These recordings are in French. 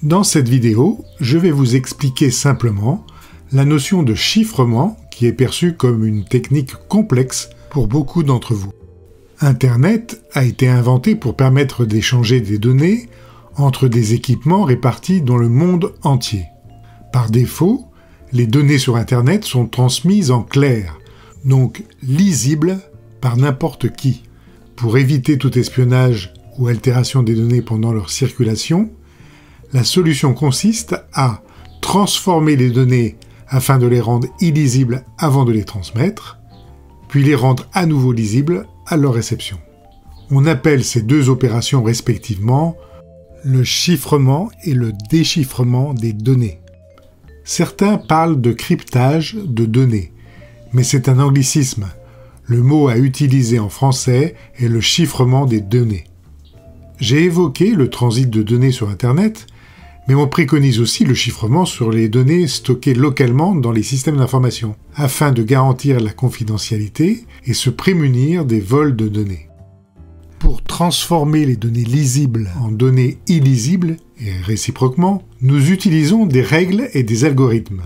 Dans cette vidéo, je vais vous expliquer simplement la notion de chiffrement qui est perçue comme une technique complexe pour beaucoup d'entre vous. Internet a été inventé pour permettre d'échanger des données entre des équipements répartis dans le monde entier. Par défaut, les données sur Internet sont transmises en clair, donc lisibles par n'importe qui. Pour éviter tout espionnage ou altération des données pendant leur circulation, la solution consiste à transformer les données afin de les rendre illisibles avant de les transmettre, puis les rendre à nouveau lisibles à leur réception. On appelle ces deux opérations respectivement le chiffrement et le déchiffrement des données. Certains parlent de cryptage de données, mais c'est un anglicisme. Le mot à utiliser en français est le chiffrement des données. J'ai évoqué le transit de données sur Internet, mais on préconise aussi le chiffrement sur les données stockées localement dans les systèmes d'information, afin de garantir la confidentialité et se prémunir des vols de données. Pour transformer les données lisibles en données illisibles, et réciproquement, nous utilisons des règles et des algorithmes.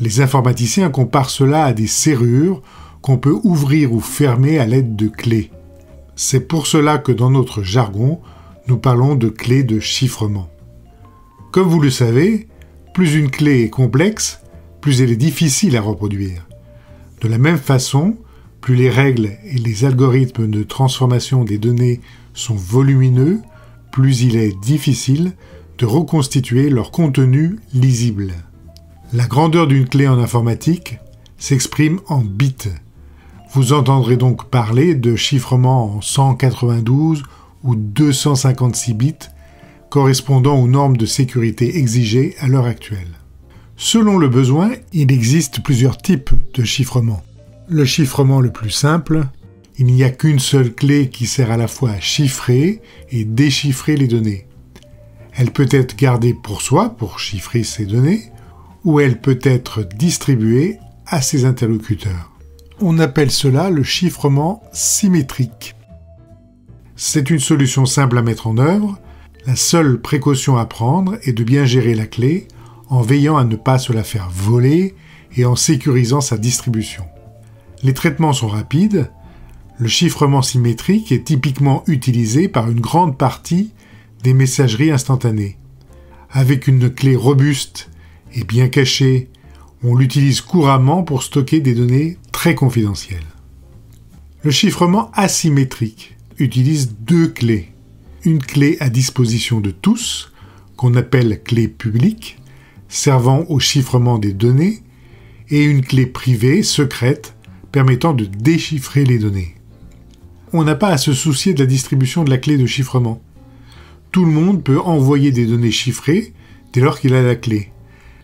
Les informaticiens comparent cela à des serrures qu'on peut ouvrir ou fermer à l'aide de clés. C'est pour cela que dans notre jargon, nous parlons de clés de chiffrement. Comme vous le savez, plus une clé est complexe, plus elle est difficile à reproduire. De la même façon, plus les règles et les algorithmes de transformation des données sont volumineux, plus il est difficile de reconstituer leur contenu lisible. La grandeur d'une clé en informatique s'exprime en bits. Vous entendrez donc parler de chiffrement en 192 ou 256 bits, correspondant aux normes de sécurité exigées à l'heure actuelle. Selon le besoin, il existe plusieurs types de chiffrement. Le chiffrement le plus simple, il n'y a qu'une seule clé qui sert à la fois à chiffrer et déchiffrer les données. Elle peut être gardée pour soi, pour chiffrer ces données, ou elle peut être distribuée à ses interlocuteurs. On appelle cela le chiffrement symétrique. C'est une solution simple à mettre en œuvre. La seule précaution à prendre est de bien gérer la clé en veillant à ne pas se la faire voler et en sécurisant sa distribution. Les traitements sont rapides. Le chiffrement symétrique est typiquement utilisé par une grande partie des messageries instantanées. Avec une clé robuste et bien cachée, on l'utilise couramment pour stocker des données très confidentielles. Le chiffrement asymétrique utilise deux clés. Une clé à disposition de tous, qu'on appelle clé publique, servant au chiffrement des données, et une clé privée, secrète, permettant de déchiffrer les données. On n'a pas à se soucier de la distribution de la clé de chiffrement. Tout le monde peut envoyer des données chiffrées dès lors qu'il a la clé.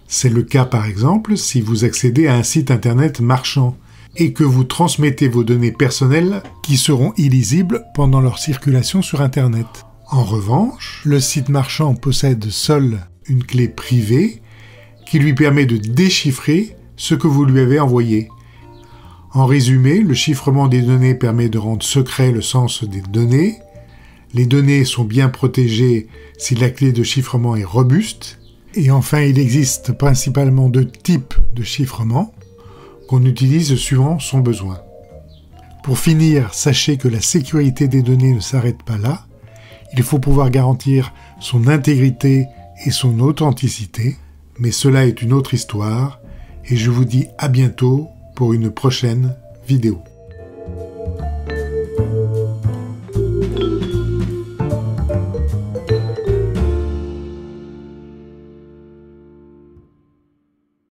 C'est le cas par exemple si vous accédez à un site internet marchand et que vous transmettez vos données personnelles qui seront illisibles pendant leur circulation sur Internet. En revanche, le site marchand possède seul une clé privée qui lui permet de déchiffrer ce que vous lui avez envoyé. En résumé, le chiffrement des données permet de rendre secret le sens des données. Les données sont bien protégées si la clé de chiffrement est robuste. Et enfin, il existe principalement deux types de chiffrement qu'on utilise suivant son besoin. Pour finir, sachez que la sécurité des données ne s'arrête pas là. Il faut pouvoir garantir son intégrité et son authenticité, mais cela est une autre histoire, et je vous dis à bientôt pour une prochaine vidéo.